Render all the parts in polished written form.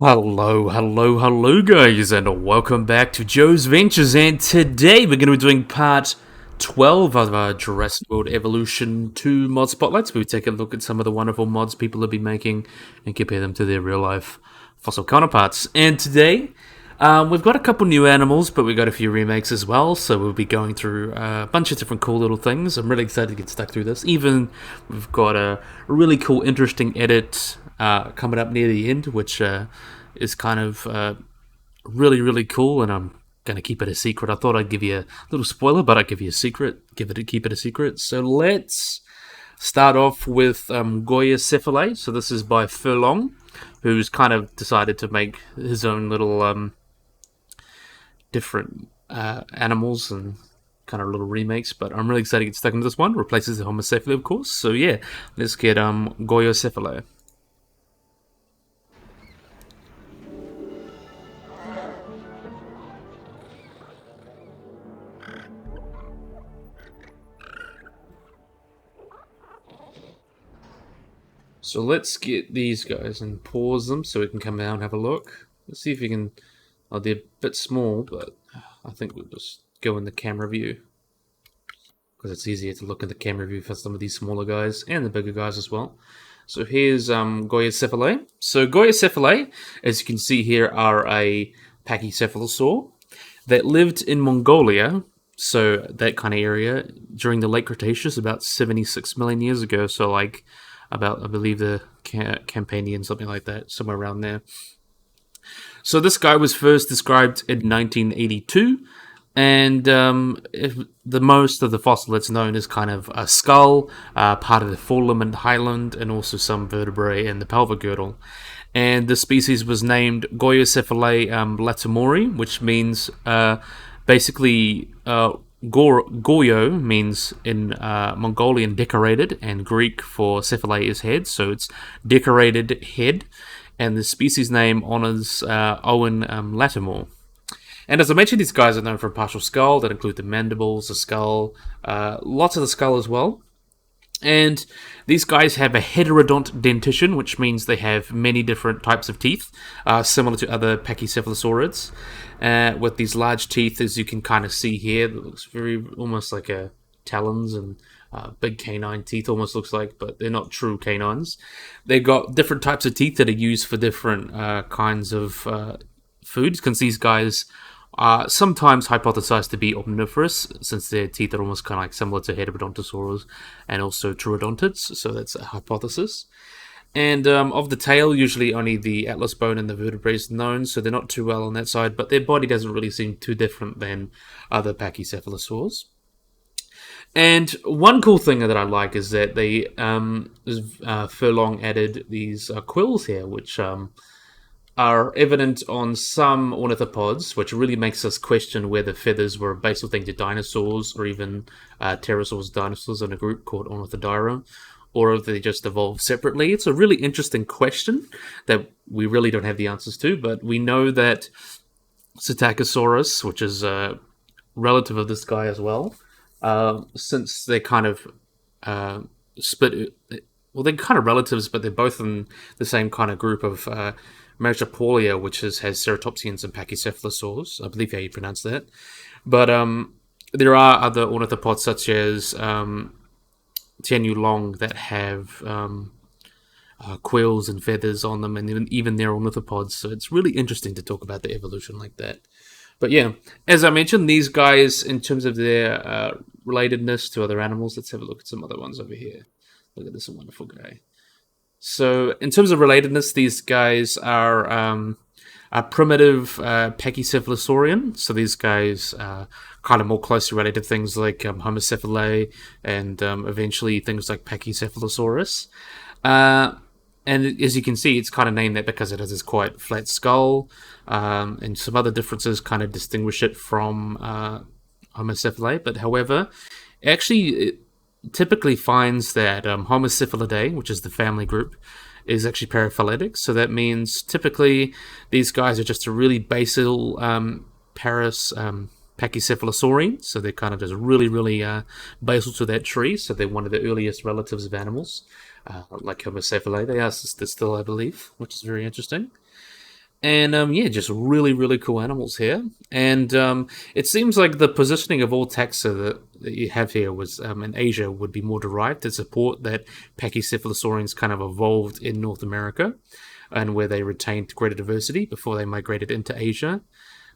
Hello guys, and welcome back to Joe's Ventures, and today we're going to be doing part 12 of our Jurassic World Evolution 2 mod spotlights, where we take a look at some of the wonderful mods people have been making and compare them to their real-life fossil counterparts. And today, we've got a couple new animals, but we've got a few remakes as well, so we'll be going through a bunch of different cool little things. I'm really excited to get stuck through this. Even we've got a really cool, interesting edit coming up near the end, which is kind of really cool, and I'm gonna keep it a secret. I thought I'd give you a little spoiler, but I'll give you a secret. Keep it a secret. So let's start off with Goyocephala. So this is by Feilong, who's kind of decided to make his own little different animals and kind of little remakes, but I'm really excited to get stuck into this one. Replaces the Homocephala, of course. So yeah, let's get Goyocephala. So let's get these guys and pause them so we can come down and have a look. Let's see if we can. Oh, they're a bit small, but I think we'll just go in the camera view because it's easier to look in the camera view for some of these smaller guys and the bigger guys as well. So here's Goyocephalae. So Goyocephalae, as you can see here, are a pachycephalosaur that lived in Mongolia, so that kind of area, during the late Cretaceous, about 76 million years ago. So like about, I believe, the Campanian, something like that, somewhere around there. So this guy was first described in 1982, and the most of the fossil that's known is kind of a skull, part of the forelimb and highland, and also some vertebrae in the pelvic girdle. And the species was named Goyocephalae latimori, which means basically Goyo means in Mongolian decorated, and Greek for cephalae is head, so it's decorated head. And the species name honors Owen Latimore. And as I mentioned, these guys are known for a partial skull that include the mandibles, the skull, lots of the skull as well. And these guys have a heterodont dentition, which means they have many different types of teeth, similar to other pachycephalosaurids. With these large teeth, as you can kind of see here, that looks very almost like a talons and big canine teeth, almost looks like, but they're not true canines. They've got different types of teeth that are used for different kinds of foods, because these guys are sometimes hypothesized to be omnivorous, since their teeth are almost kind of like similar to Heterodontosaurs and also Troodontids, so that's a hypothesis. And of the tail, usually only the atlas bone and the vertebrae is known, so they're not too well on that side, but their body doesn't really seem too different than other pachycephalosaurs. And one cool thing that I like is that they Furlong added these quills here, which are evident on some ornithopods, which really makes us question whether feathers were a basal thing to dinosaurs, or even pterosaurs dinosaurs in a group called Ornithodira, or if they just evolved separately. It's a really interesting question that we really don't have the answers to, but we know that Psittacosaurus, which is a relative of this guy as well, since they kind of split. Well, they're kind of relatives, but they're both in the same kind of group of Mesopolia, which has ceratopsians and pachycephalosaurs. I believe how you pronounce that. But there are other ornithopods such as Tianyu that have quills and feathers on them, and even their ornithopods. So it's really interesting to talk about the evolution like that. But yeah, as I mentioned, these guys, in terms of their relatedness to other animals, let's have a look at some other ones over here. Look at this wonderful guy. So, in terms of relatedness, these guys are a primitive pachycephalosaurian. So these guys are kind of more closely related to things like Homocephalae and eventually things like Pachycephalosaurus. And as you can see, it's kind of named that because it has this quite flat skull, and some other differences kind of distinguish it from Homocephalae. But however, actually, it typically finds that Homocephalidae, which is the family group, is actually paraphyletic. So that means typically these guys are just a really basal paras Pachycephalosaurian. So they're kind of just really basal to that tree. So they're one of the earliest relatives of animals. Like Homocephalae, they are still, I believe, which is very interesting. And yeah, just really, really cool animals here. And it seems like the positioning of all taxa that you have here was in Asia would be more derived to support that Pachycephalosaurians kind of evolved in North America and where they retained greater diversity before they migrated into Asia.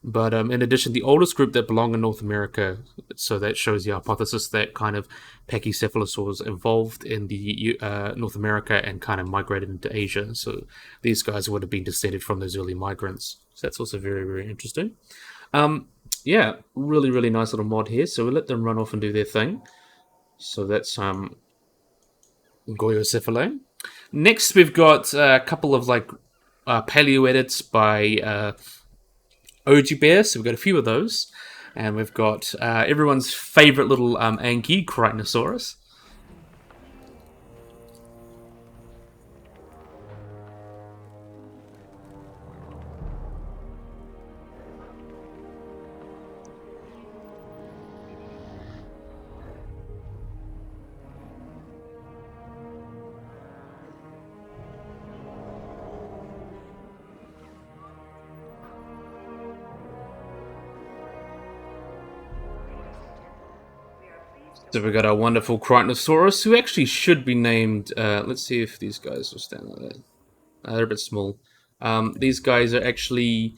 But in addition, the oldest group that belong in North America, so that shows the hypothesis that kind of Pachycephalosaurs evolved in the North America and kind of migrated into Asia. So these guys would have been descended from those early migrants. So that's also very, very interesting. Yeah, really, really nice little mod here. So we let them run off and do their thing. So that's Goyocephala. Next, we've got a couple of like paleo edits by OG Bear, so we've got a few of those. And we've got everyone's favourite little Anki, Krytnasaurus. So we've got our wonderful Krytnasaurus, who actually should be named. Let's see if these guys will stand like that. They're a bit small. These guys are actually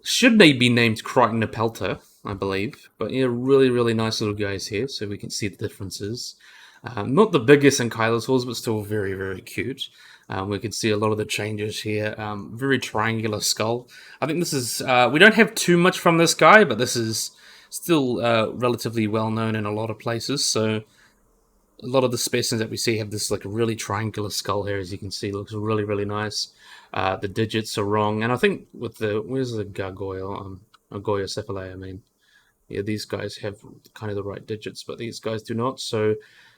should they be named Krytnapelta, I believe. But yeah, really, really nice little guys here, so we can see the differences. Not the biggest ankylosaurs, but still very, very cute. We can see a lot of the changes here. Very triangular skull. I think this is... we don't have too much from this guy, but this is still relatively well known in a lot of places. So a lot of the specimens that we see have this like really triangular skull here, as you can see. It looks really, really nice. The digits are wrong. And I think with the... Where's the gargoyle? Goyocephala, I mean. Yeah, these guys have kind of the right digits, but these guys do not. So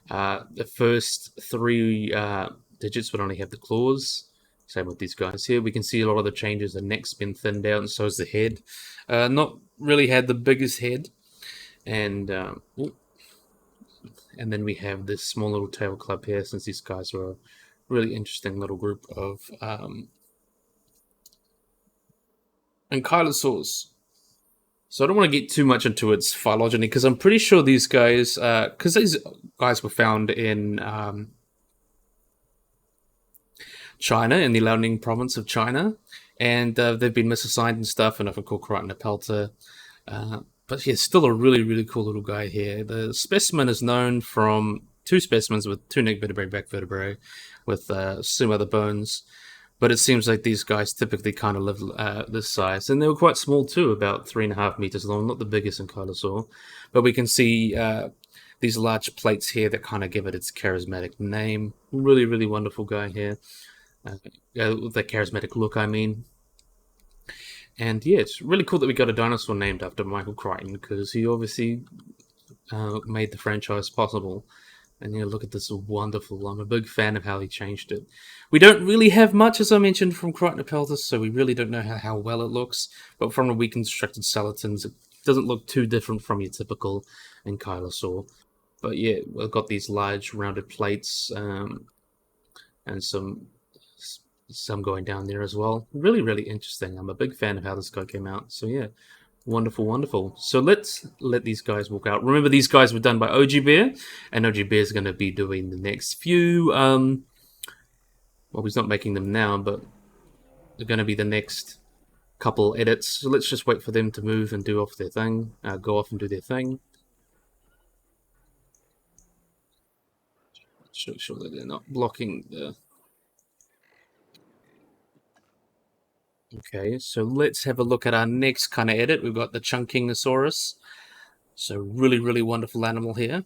the first three digits would only have the claws. Same with these guys here. We can see a lot of the changes. The neck's been thinned out, and so is the head. Not really had the biggest head. And then we have this small little tail club here, since these guys are a really interesting little group of ankylosaurs. So I don't want to get too much into its phylogeny, because I'm pretty sure these guys, because these guys were found in China, in the Liaoning province of China, and they've been misassigned and stuff, and I've called Krytnapelta. But yeah, still a really, really cool little guy here. The specimen is known from two specimens with two neck vertebrae, back vertebrae, with some other bones. But it seems like these guys typically kind of live this size. And they were quite small too, about 3.5 meters long, not the biggest ankylosaur. But we can see these large plates here that kind of give it its charismatic name. Really, really wonderful guy here. With that charismatic look, I mean. And yeah, it's really cool that we got a dinosaur named after Michael Crichton, because he obviously made the franchise possible. And yeah, look at this wonderful. I'm a big fan of how he changed it. We don't really have much, as I mentioned, from Krytnapeltis, so we really don't know how well it looks. But from the reconstructed skeletons, it doesn't look too different from your typical ankylosaur. But yeah, we've got these large rounded plates and some going down there as well. Really, really interesting. I'm a big fan of how this guy came out. So yeah. Wonderful, wonderful. So let's let these guys walk out. Remember, these guys were done by OG Bear, and OG Bear is going to be doing the next few. Well, he's not making them now, but they're going to be the next couple edits. So let's just wait for them to move and do off their thing, go off and do their thing. Sure that they're not blocking the. Okay, so let's have a look at our next kind of edit. We've got the Chungkingosaurus. So really, really wonderful animal here.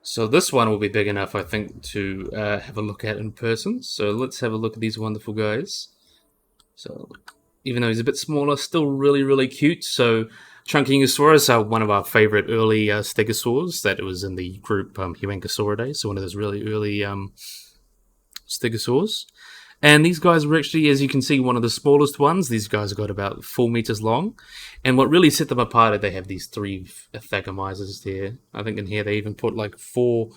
So this one will be big enough, I think, to have a look at in person. So let's have a look at these wonderful guys. So even though he's a bit smaller, still really, really cute. So Chungkingosaurus are one of our favorite early stegosaurs that was in the group Huancosauridae, so one of those really early stegosaurs. And these guys were actually, as you can see, one of the smallest ones. These guys got about 4 meters long. And what really set them apart is they have these three thagomizers there. I think in here they even put like four,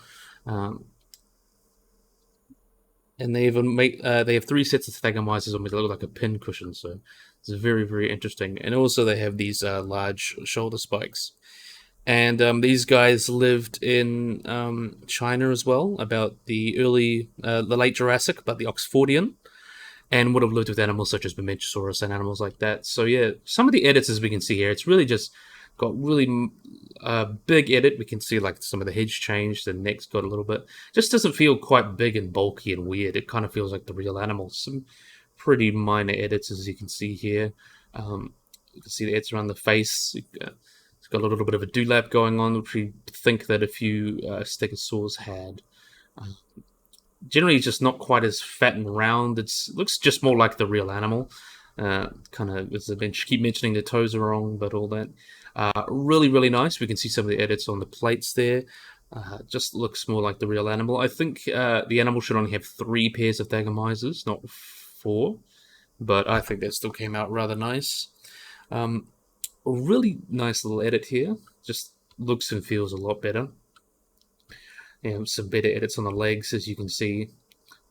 and they even make they have three sets of thagomizers on which look like a pin cushion. So it's very, very interesting. And also they have these large shoulder spikes. And these guys lived in China as well, about the late Jurassic, about the Oxfordian, and would have lived with animals such as Mamenchisaurus and animals like that. So yeah, some of the edits, as we can see here, it's really just got really big edit. We can see like some of the heads changed, the neck's got a little bit. Just doesn't feel quite big and bulky and weird. It kind of feels like the real animals. Some pretty minor edits, as you can see here. You can see the edits around the face. It's got a little bit of a dewlap going on, which we think that a few stegosaurs had. Generally, it's just not quite as fat and round. It looks just more like the real animal. Kind of, as I keep mentioning, the toes are wrong, but all that. Really, really nice. We can see some of the edits on the plates there. Just looks more like the real animal. I think the animal should only have 3 pairs of thagomizers, not 4. But I think that still came out rather nice. A really nice little edit here. Just looks and feels a lot better. Some better edits on the legs, as you can see,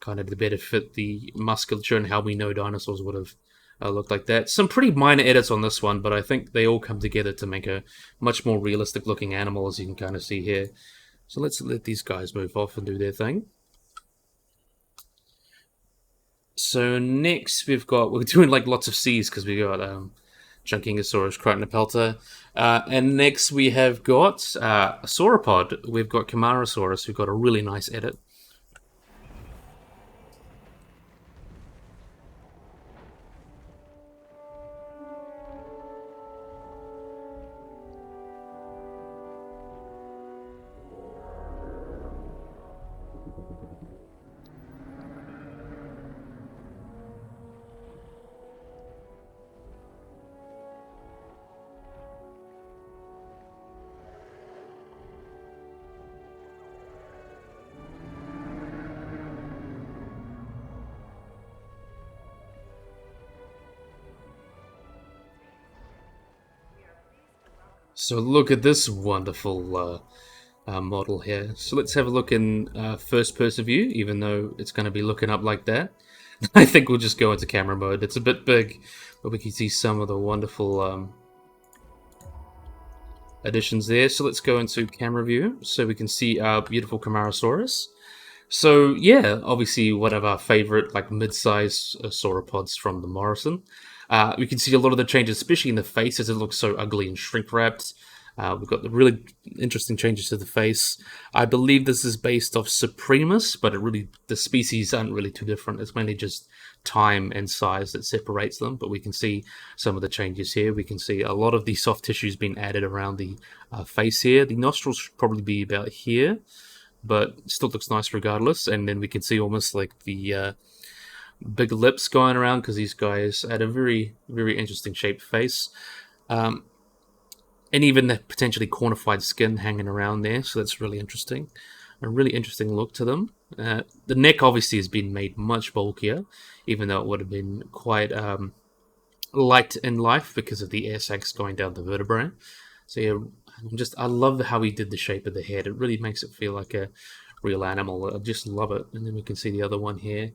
kind of to better fit the musculature and how we know dinosaurs would have looked like that. Some pretty minor edits on this one, but I think they all come together to make a much more realistic looking animal, as you can kind of see here. So let's let these guys move off and do their thing. So next we're doing like lots of C's because we got Chungkingosaurus, Krytnasaurus, and next we have got a sauropod. We've got Camarasaurus, who got a really nice edit. So look at this wonderful model here. So let's have a look in first person view, even though it's going to be looking up like that. I think we'll just go into camera mode. It's a bit big, but we can see some of the wonderful additions there. So let's go into camera view so we can see our beautiful Camarasaurus. So yeah, obviously one of our favorite like mid-sized sauropods from the Morrison. We can see a lot of the changes, especially in the face, as it looks so ugly and shrink-wrapped. We've got the really interesting changes to the face. I believe this is based off Supremus, but the species aren't really too different. It's mainly just time and size that separates them, but we can see some of the changes here. We can see a lot of the soft tissues being added around the face here. The nostrils should probably be about here, but still looks nice regardless. And then we can see almost like the big lips going around because these guys had a very, very interesting shaped face. And even the potentially cornified skin hanging around there, so that's really interesting. A really interesting look to them. The neck obviously has been made much bulkier, even though it would have been quite light in life because of the air sacs going down the vertebrae. So yeah, I love how he did the shape of the head. It really makes it feel like a real animal. I just love it. And then we can see the other one here.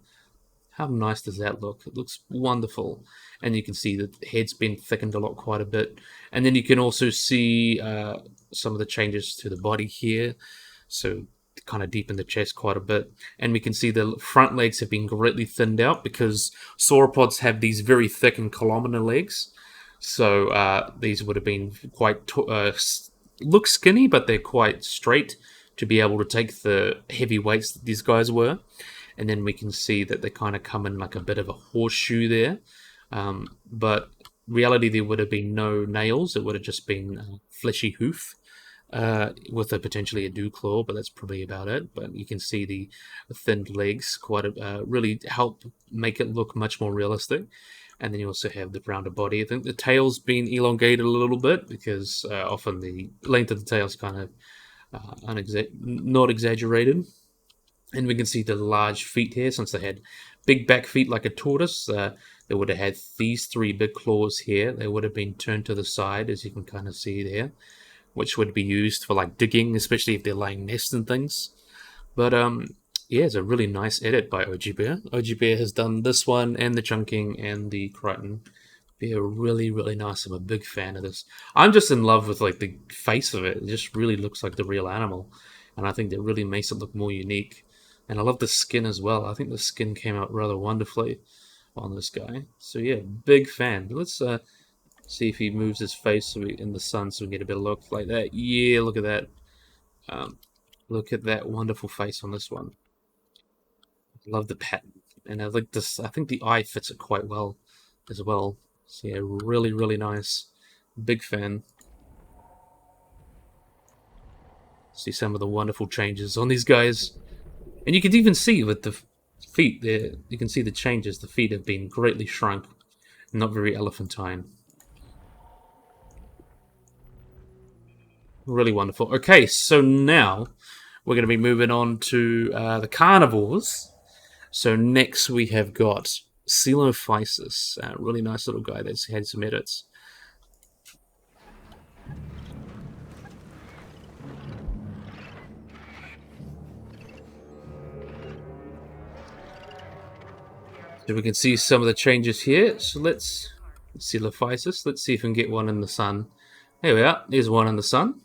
How nice does that look? It looks wonderful. And you can see that the head's been thickened quite a bit. And then you can also see some of the changes to the body here. So kind of deep in the chest quite a bit. And we can see the front legs have been greatly thinned out because sauropods have these very thick and columnar legs. So these would have been quite look skinny, but they're quite straight to be able to take the heavy weights that these guys were. And then we can see that they kind of come in like a bit of a horseshoe there. But reality, there would have been no nails. It would have just been a fleshy hoof with potentially a dew claw, but that's probably about it. But you can see the thinned legs really help make it look much more realistic. And then you also have the rounded body. I think the tail's been elongated a little bit because often the length of the tail is kind of not exaggerated. And we can see the large feet here, since they had big back feet like a tortoise. They would have had these 3 big claws here. They would have been turned to the side, as you can kind of see there, which would be used for like digging, especially if they're laying nests and things. But yeah, it's a really nice edit by OG Bear. OG Bear has done this one and the Chunking and the Crichton. They're really, really nice. I'm a big fan of this. I'm just in love with like the face of it. It just really looks like the real animal, and I think that really makes it look more unique. And I love the skin as well. I think the skin came out rather wonderfully on this guy. So yeah, big fan. Let's see if he moves his face in the sun so we get a better look like that. Yeah, look at that. Look at that wonderful face on this one. Love the pattern. And I like this. I think the eye fits it quite well as well. So yeah, really, really nice. Big fan. See some of the wonderful changes on these guys. And you can even see with the feet there, you can see the changes. The feet have been greatly shrunk. Not very elephantine. Really wonderful. Okay, so now we're going to be moving on to the carnivores. So next we have got Coelophysis, a really nice little guy that's had some edits. So we can see some of the changes here. So let's Coelophysis. Let's see if we can get one in the sun. There we are. There's one in the sun.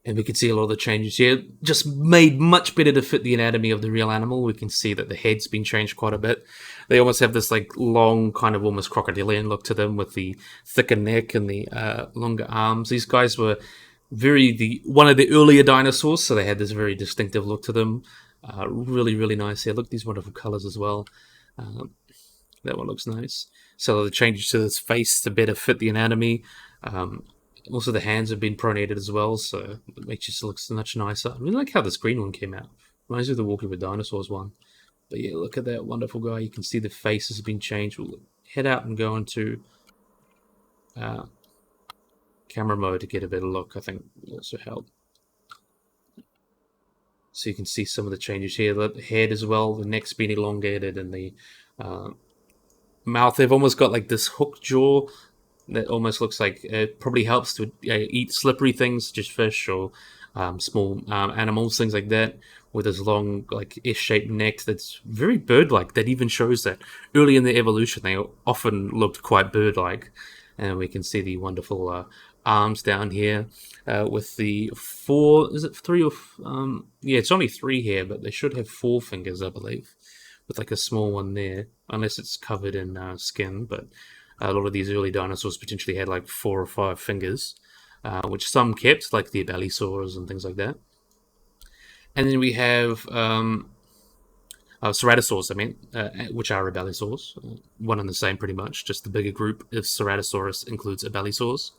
And we can see a lot of the changes here. Just made much better to fit the anatomy of the real animal. We can see that the head's been changed quite a bit. They almost have this like long, kind of almost crocodilian look to them with the thicker neck and the longer arms. These guys were one of the earlier dinosaurs, so they had this very distinctive look to them. Really, really nice here. Look at these wonderful colors as well. That one looks nice. So the changes to this face to better fit the anatomy. Also, the hands have been pronated as well, so it makes it look so much nicer. I really like how this green one came out. Reminds me of the Walking with Dinosaurs one. But yeah, look at that wonderful guy. You can see the face has been changed. We'll head out and go into camera mode to get a better look. I think will also help. So you can see some of the changes here. The head as well, the neck's been elongated, and the mouth. They've almost got like this hook jaw that almost looks like it probably helps to eat slippery things, just fish or small animals, things like that, with this long, like S-shaped neck that's very bird-like. That even shows that early in their evolution they often looked quite bird-like. And we can see the wonderful arms down here with the 4. Is it 3 or? Yeah, it's only 3 here, but they should have 4 fingers, I believe, with like a small one there, unless it's covered in skin. But a lot of these early dinosaurs potentially had like 4 or 5 fingers, which some kept, like the Abelisaurs and things like that. And then we have Ceratosaurs, which are Abelisaurs. One and the same pretty much, just the bigger group of Ceratosaurus includes Abelisaurs.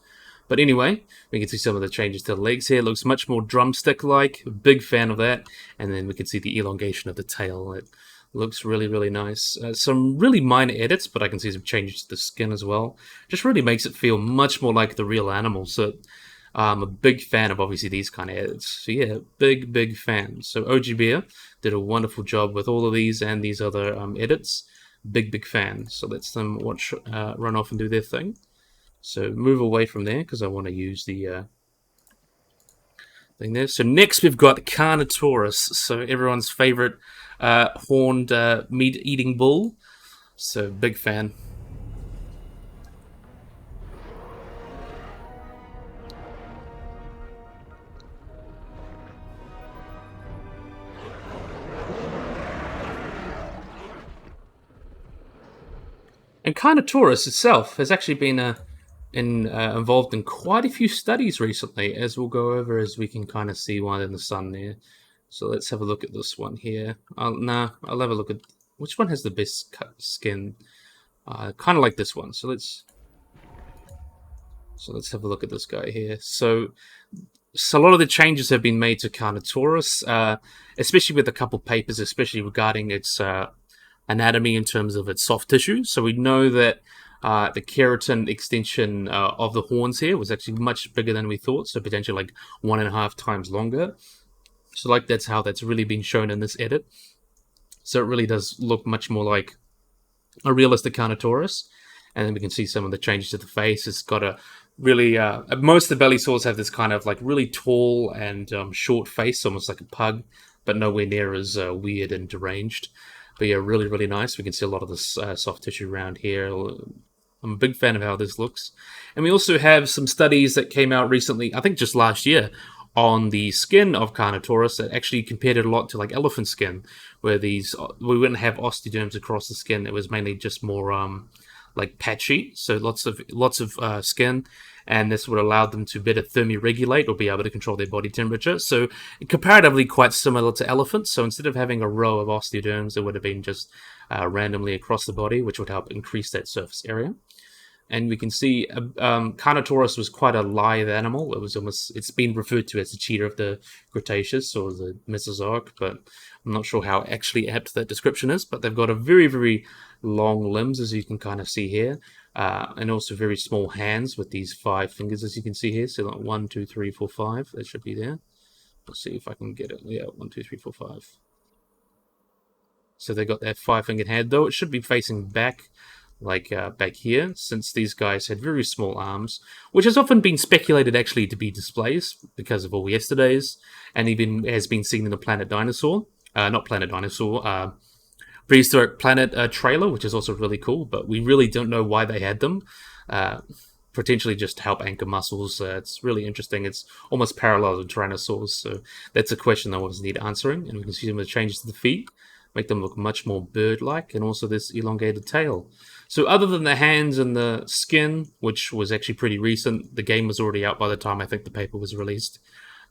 But anyway, we can see some of the changes to the legs here. It looks much more drumstick-like. Big fan of that. And then we can see the elongation of the tail. It looks really, really nice. Some really minor edits, but I can see some changes to the skin as well. Just really makes it feel much more like the real animal. So I'm a big fan of, obviously, these kind of edits. So yeah, big, big fan. So OG Bear did a wonderful job with all of these and these other edits. Big, big fan. So let's them run off and do their thing. So move away from there because I want to use the thing there. So next we've got Carnotaurus. So everyone's favorite horned meat-eating bull. So big fan. And Carnotaurus itself has actually been involved in quite a few studies recently, as we'll go over as we can kind of see one in the sun there. So let's have a look at this one here. I'll have a look at which one has the best skin. Kind of like this one. So let's have a look at this guy here. So a lot of the changes have been made to Carnotaurus, especially with a couple papers, especially regarding its anatomy in terms of its soft tissue. So we know that the keratin extension of the horns here was actually much bigger than we thought, so potentially like 1.5 times longer. So like that's how that's really been shown in this edit. So it really does look much more like a realistic Carnotaurus. And then we can see some of the changes to the face. It's got a really most of the belly saws have this kind of like really tall and short face, almost like a pug, but nowhere near as weird and deranged. But yeah, really, really nice. We can see a lot of this soft tissue around here. I'm a big fan of how this looks. And we also have some studies that came out recently, I think just last year, on the skin of Carnotaurus that actually compared it a lot to like elephant skin, where we wouldn't have osteoderms across the skin. It was mainly just more like patchy, so lots of skin, and this would allow them to better thermoregulate or be able to control their body temperature. So comparatively quite similar to elephants. So instead of having a row of osteoderms, it would have been just randomly across the body, which would help increase that surface area. And we can see Carnotaurus was quite a lithe animal. It's been referred to as the cheetah of the Cretaceous or the Mesozoic, but I'm not sure how actually apt that description is. But they've got a very, very long limbs, as you can kind of see here, and also very small hands with these 5 fingers, as you can see here. So like 1, 2, 3, 4, 5. That should be there. Let's see if I can get it. Yeah, 1, 2, 3, 4, 5. So they got that 5-fingered hand, though it should be facing back, like back here, since these guys had very small arms, which has often been speculated actually to be displays because of all yesterdays, and even has been seen in the Planet Dinosaur, not Planet Dinosaur, Prehistoric Planet trailer, which is also really cool, but we really don't know why they had them. Potentially just to help anchor muscles. It's really interesting. It's almost parallel to Tyrannosaurs, so that's a question that always need answering, and we can see some of the changes to the feet, make them look much more bird-like, and also this elongated tail. So other than the hands and the skin, which was actually pretty recent, the game was already out by the time I think the paper was released,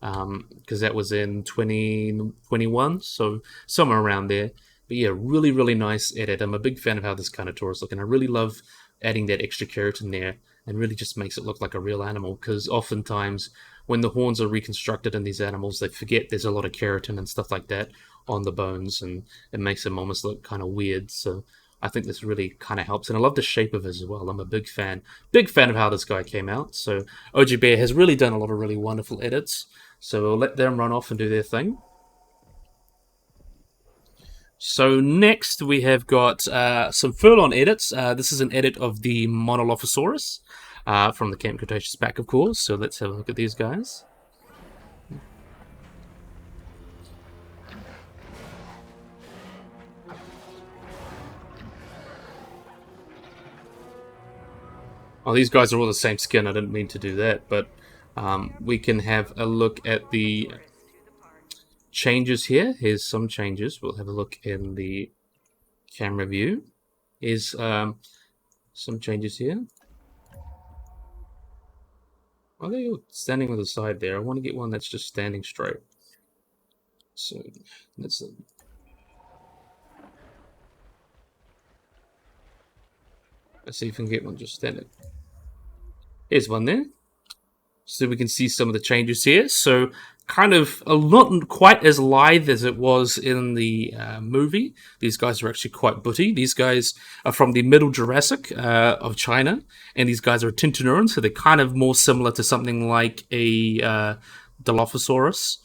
because that was in 2021, so somewhere around there. But yeah, really, really nice edit. I'm a big fan of how this Carnotaurus look, and I really love adding that extra keratin there, and really just makes it look like a real animal, because oftentimes when the horns are reconstructed in these animals, they forget there's a lot of keratin and stuff like that on the bones, and it makes them almost look kind of weird. So I think this really kind of helps, and I love the shape of it as well. I'm a big fan of how this guy came out. So OG Bear has really done a lot of really wonderful edits, so we'll let them run off and do their thing. So next we have got some Feilong edits. This is an edit of the Monolophosaurus from the Camp Cretaceous pack, of course. So let's have a look at these guys. Oh, these guys are all the same skin. I didn't mean to do that, but we can have a look at the changes here. Here's some changes. We'll have a look in the camera view. Here's some changes here. Are they all standing on the side there? I want to get one that's just standing straight. So that's it. Let's see if we can get one just standing. Here's one there. So we can see some of the changes here. So kind of not quite as lithe as it was in the movie. These guys are actually quite butty. These guys are from the Middle Jurassic of China, and these guys are Tintinuran, so they're kind of more similar to something like a Dilophosaurus.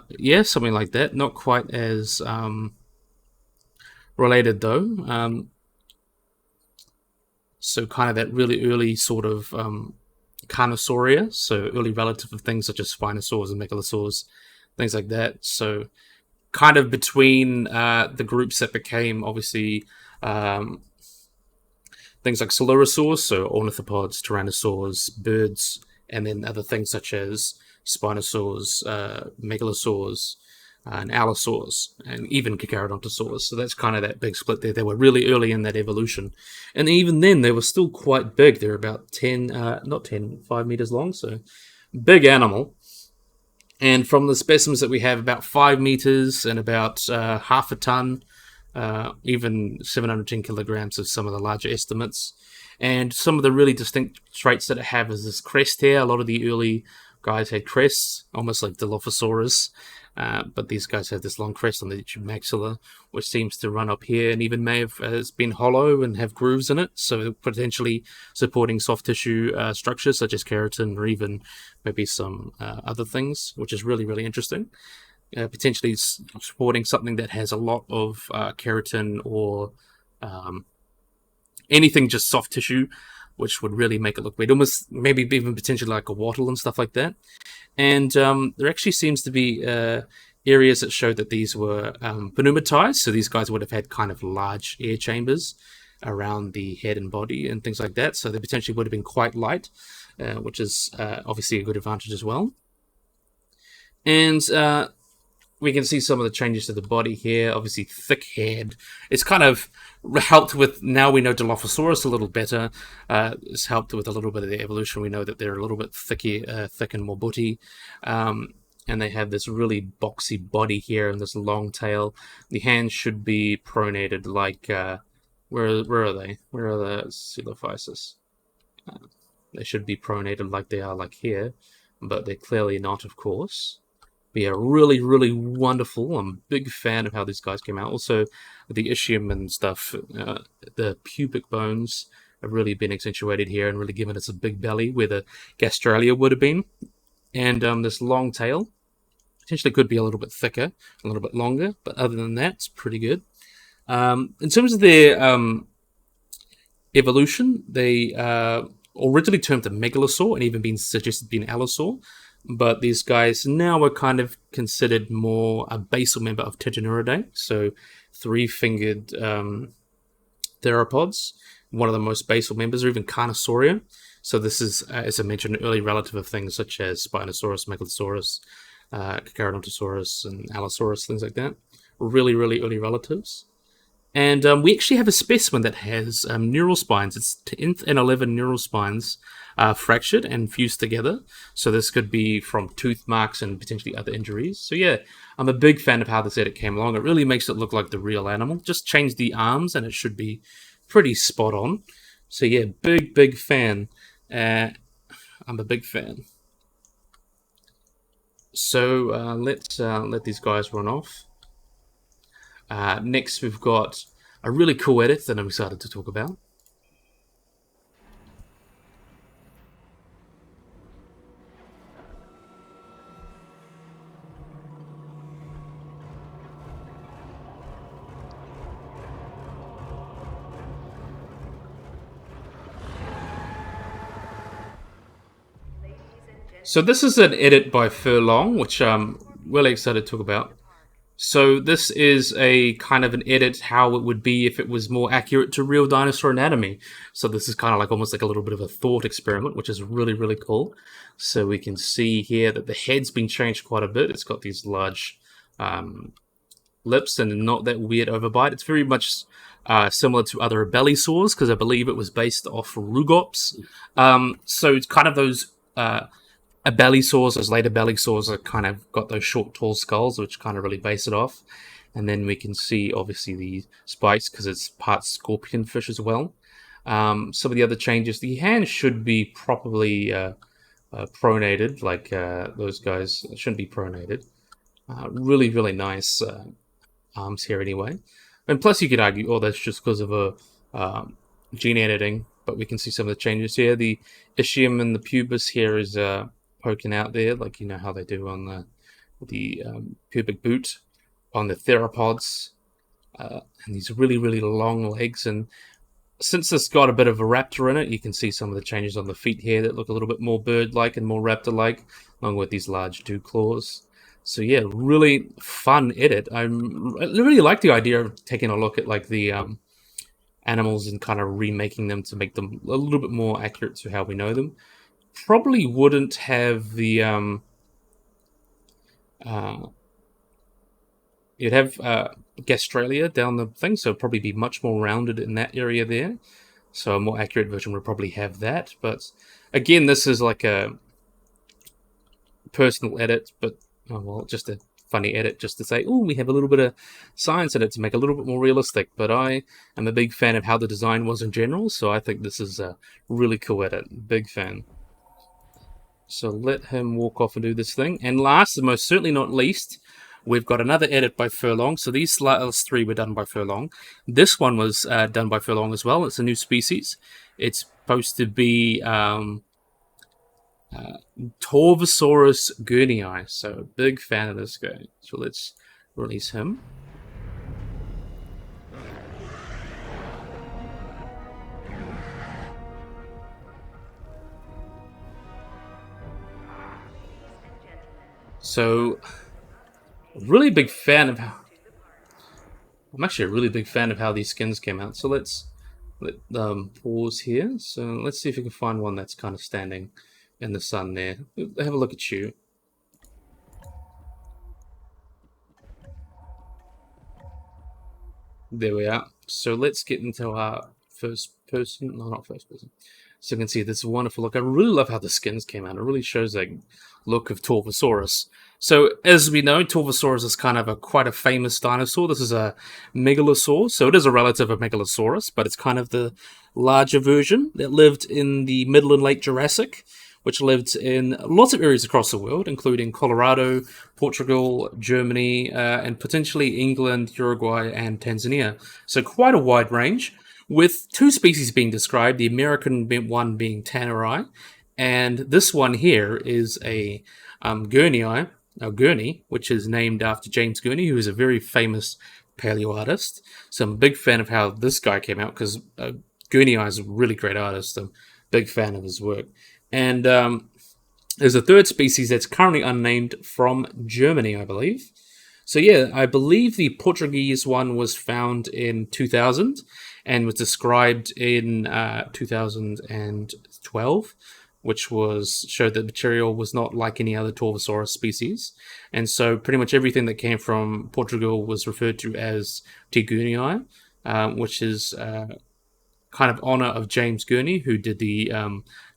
Yeah, something like that. Not quite as related though. So kind of that really early sort of Carnosauria, so early relative of things such as Spinosaurs and Megalosaurs, things like that. So kind of between the groups that became obviously things like Coelosaurus, so ornithopods, tyrannosaurs, birds, and then other things such as Spinosaurs, Megalosaurs, and Allosaurs, and even Carnotaurus. So that's kind of that big split there. They were really early in that evolution. And even then, they were still quite big. They're about 5 meters long, so big animal. And from the specimens that we have, about 5 meters and about half a ton, even 710 kilograms of some of the larger estimates. And some of the really distinct traits that it have is this crest here. A lot of the early guys had crests, almost like Dilophosaurus, but these guys have this long crest on the maxilla, which seems to run up here, and even may have has been hollow and have grooves in it, so potentially supporting soft tissue structures such as keratin or even maybe some other things, which is really, really interesting. Potentially supporting something that has a lot of keratin or anything just soft tissue, which would really make it look weird. Almost maybe even potentially like a wattle and stuff like that. And there actually seems to be areas that show that these were pneumatized, so these guys would have had kind of large air chambers around the head and body and things like that, so they potentially would have been quite light, which is obviously a good advantage as well. And we can see some of the changes to the body here. Obviously, thick head. It's kind of helped with, now we know Dilophosaurus a little better. It's helped with a little bit of the evolution. We know that they're a little bit thick and more booty. And they have this really boxy body here and this long tail. The hands should be pronated like... where are they? Where are the Coelophysis? They should be pronated like they are like here, but they're clearly not, of course. But yeah, really, really wonderful. I'm a big fan of how these guys came out. Also, the ischium and stuff, the pubic bones have really been accentuated here and really given us a big belly where the gastralia would have been. And this long tail potentially could be a little bit thicker, a little bit longer, but other than that, it's pretty good. In terms of their evolution, they originally termed a megalosaur and even been suggested to be an allosaur. But these guys now are kind of considered more a basal member of Tetanuridae, so three-fingered theropods, one of the most basal members, or even Carnosauria. So this is, as I mentioned, an early relative of things such as Spinosaurus, Megalosaurus, Carnotaurus, and Allosaurus, things like that. Really, really early relatives. And we actually have a specimen that has neural spines. It's 10th and 11 neural spines fractured and fused together. So this could be from tooth marks and potentially other injuries. So yeah, I'm a big fan of how this edit came along. It really makes it look like the real animal. Just change the arms and it should be pretty spot on. So yeah, big fan. I'm a big fan. So let's let these guys run off. Next, we've got a really cool edit that I'm excited to talk about. So this is an edit by Feilong, which I'm really excited to talk about. So this is a kind of an edit how it would be if it was more accurate to real dinosaur anatomy. So this is kind of like almost like a little bit of a thought experiment, which is really, really cool. So we can see here that the head's been changed quite a bit. It's got these large lips and not that weird overbite. It's very much similar to other bellysaurs because I believe it was based off Rugops. So it's kind of those... bellysaurs, those later bellysaurs are kind of got those short, tall skulls, which kind of really base it off. And then we can see, obviously, the spikes because it's part scorpion fish as well. Some of the other changes, the hand should be properly pronated, like those guys shouldn't be pronated. Really, really nice arms here anyway. And plus you could argue, oh, that's just because of a gene editing, but we can see some of the changes here. The ischium and the pubis here is poking out there, like you know how they do on the pubic boot on the theropods, and these really, really long legs. And since it's got a bit of a raptor in it, you can see some of the changes on the feet here that look a little bit more bird-like and more raptor-like, along with these large dew claws. So yeah, really fun edit. I really like the idea of taking a look at like the animals and kind of remaking them to make them a little bit more accurate to how we know them. Probably wouldn't have the you'd have gastralia down the thing, so it'd probably be much more rounded in that area there. So a more accurate version would probably have that. But again, this is like a personal edit, but oh well, just a funny edit just to say, oh, we have a little bit of science in it to make it a little bit more realistic. But I am a big fan of how the design was in general, so I think this is a really cool edit. Big fan. So let him walk off and do this thing. And last, and most certainly not least, we've got another edit by Feilong. So these last three were done by Feilong. This one was done by Feilong as well. It's a new species. It's supposed to be Torvosaurus gurnii. So big fan of this guy. So let's release him. So, really big fan of how... I'm actually a really big fan of how these skins came out. So let's pause here. So let's see if we can find one that's kind of standing in the sun there. Have a look at you. There we are. So let's get into our first person. No, not first person. So you can see this wonderful look. I really love how the skins came out. It really shows that look of Torvosaurus. So as we know, Torvosaurus is kind of quite a famous dinosaur. This is a megalosaur, so it is a relative of Megalosaurus, but it's kind of the larger version that lived in the Middle and Late Jurassic, which lived in lots of areas across the world, including Colorado, Portugal, Germany, and potentially England, Uruguay, and Tanzania. So quite a wide range, with two species being described, the American one being Tannerii, and this one here is a Gurney, which is named after James Gurney, who is a very famous paleo artist. So I'm a big fan of how this guy came out, because Gurney is a really great artist. I'm a big fan of his work. And there's a third species that's currently unnamed from Germany, I believe. So yeah, I believe the Portuguese one was found in 2000 and was described in 2012, which showed that the material was not like any other Torvosaurus species. And so pretty much everything that came from Portugal was referred to as T. Gurnii, which is kind of honor of James Gurney, who did the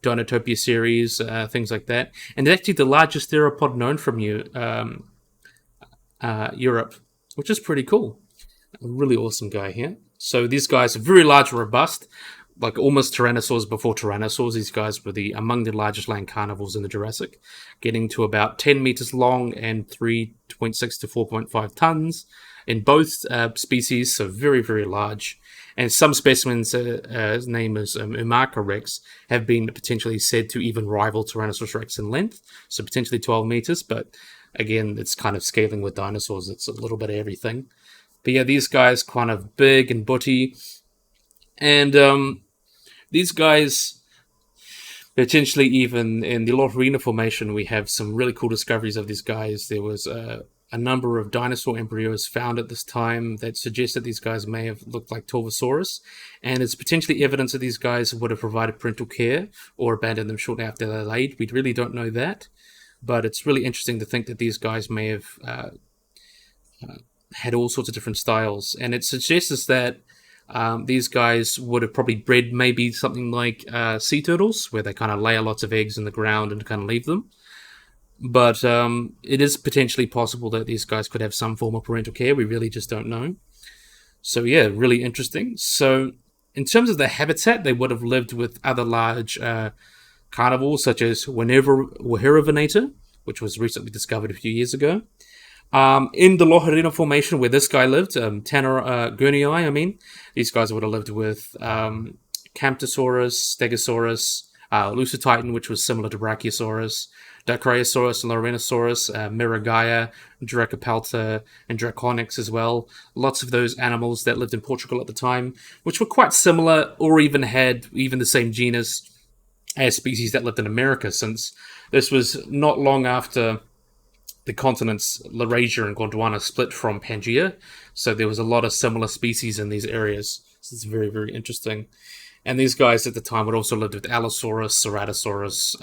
Dinotopia series, things like that. And it's actually the largest theropod known from Europe, which is pretty cool. A really awesome guy here. So these guys are very large and robust, like almost tyrannosaurs before tyrannosaurs. These guys were among the largest land carnivores in the Jurassic, getting to about 10 meters long and 3.6 to 4.5 tons in both species, so very, very large. And some specimens, name is Umarca Rex, have been potentially said to even rival Tyrannosaurus Rex in length, so potentially 12 meters, but again, it's kind of scaling with dinosaurs. It's a little bit of everything. But yeah, these guys kind of big and butty. And these guys, potentially even in the Lorena Formation, we have some really cool discoveries of these guys. There was a number of dinosaur embryos found at this time that suggest that these guys may have looked like Torvosaurus, and it's potentially evidence that these guys would have provided parental care or abandoned them shortly after they laid. We really don't know that, but it's really interesting to think that these guys may have had all sorts of different styles, and it suggests that these guys would have probably bred maybe something like sea turtles, where they kind of lay lots of eggs in the ground and kind of leave them. But it is potentially possible that these guys could have some form of parental care. We really just don't know. So yeah, really interesting. So in terms of the habitat, they would have lived with other large carnivores, such as Weheravinator, which was recently discovered a few years ago. In the Lorena Formation, where this guy lived, Gurnii, these guys would have lived with Camptosaurus, Stegosaurus, Lucititan, which was similar to Brachiosaurus, Dicraeosaurus, Lorenosaurus, Miragaia, Dracopelta, and Draconyx as well. Lots of those animals that lived in Portugal at the time, which were quite similar or even had even the same genus as species that lived in America, since this was not long after the continents Laurasia and Gondwana split from Pangaea, so there was a lot of similar species in these areas. So it's very, very interesting. And these guys at the time would also lived with Allosaurus, Ceratosaurus,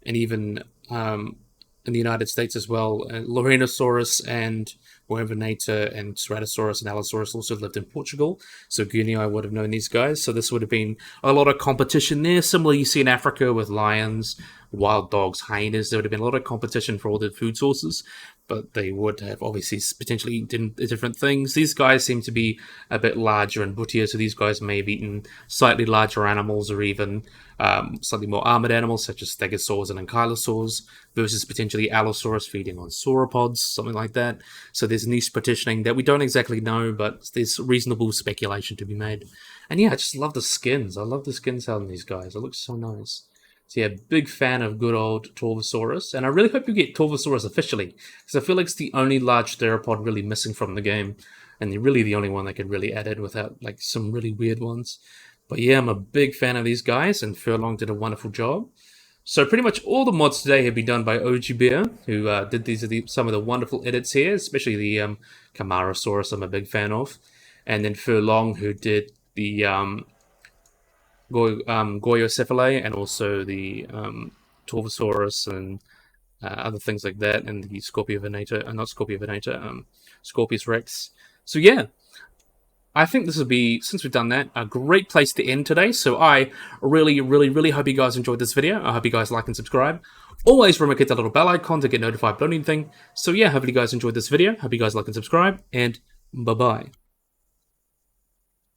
and even in the United States as well, Lorenosaurus and Weheravinator and Ceratosaurus and Allosaurus also lived in Portugal. So Gurnii would have known these guys. So this would have been a lot of competition there. Similar you see in Africa with lions wild dogs, hyenas, there would have been a lot of competition for all the food sources, but they would have obviously potentially eaten different things. These guys seem to be a bit larger and buttier, so these guys may have eaten slightly larger animals or even slightly more armored animals, such as stegosaurs and ankylosaurs, versus potentially allosaurus feeding on sauropods, something like that. So there's niche partitioning that we don't exactly know, but there's reasonable speculation to be made. And yeah, I just love the skins. I love the skins on these guys. It looks so nice. So yeah, big fan of good old Torvosaurus, and I really hope you get Torvosaurus officially, because I feel like it's the only large theropod really missing from the game, and really the only one that could really add in without like some really weird ones. But yeah, I'm a big fan of these guys, and Feilong did a wonderful job. So pretty much all the mods today have been done by OG Bear, who did some of the wonderful edits here, especially the Camarasaurus I'm a big fan of, and then Feilong, who did the Goyocephala and also the Torvosaurus and other things like that, and the Scorpius Rex. So yeah, I think this would be, since we've done that, a great place to end today. So I really, really, really hope you guys enjoyed this video. I hope you guys like and subscribe. Always remember to hit that little bell icon to get notified about anything. So yeah, hope you guys enjoyed this video. Hope you guys like and subscribe, and bye-bye.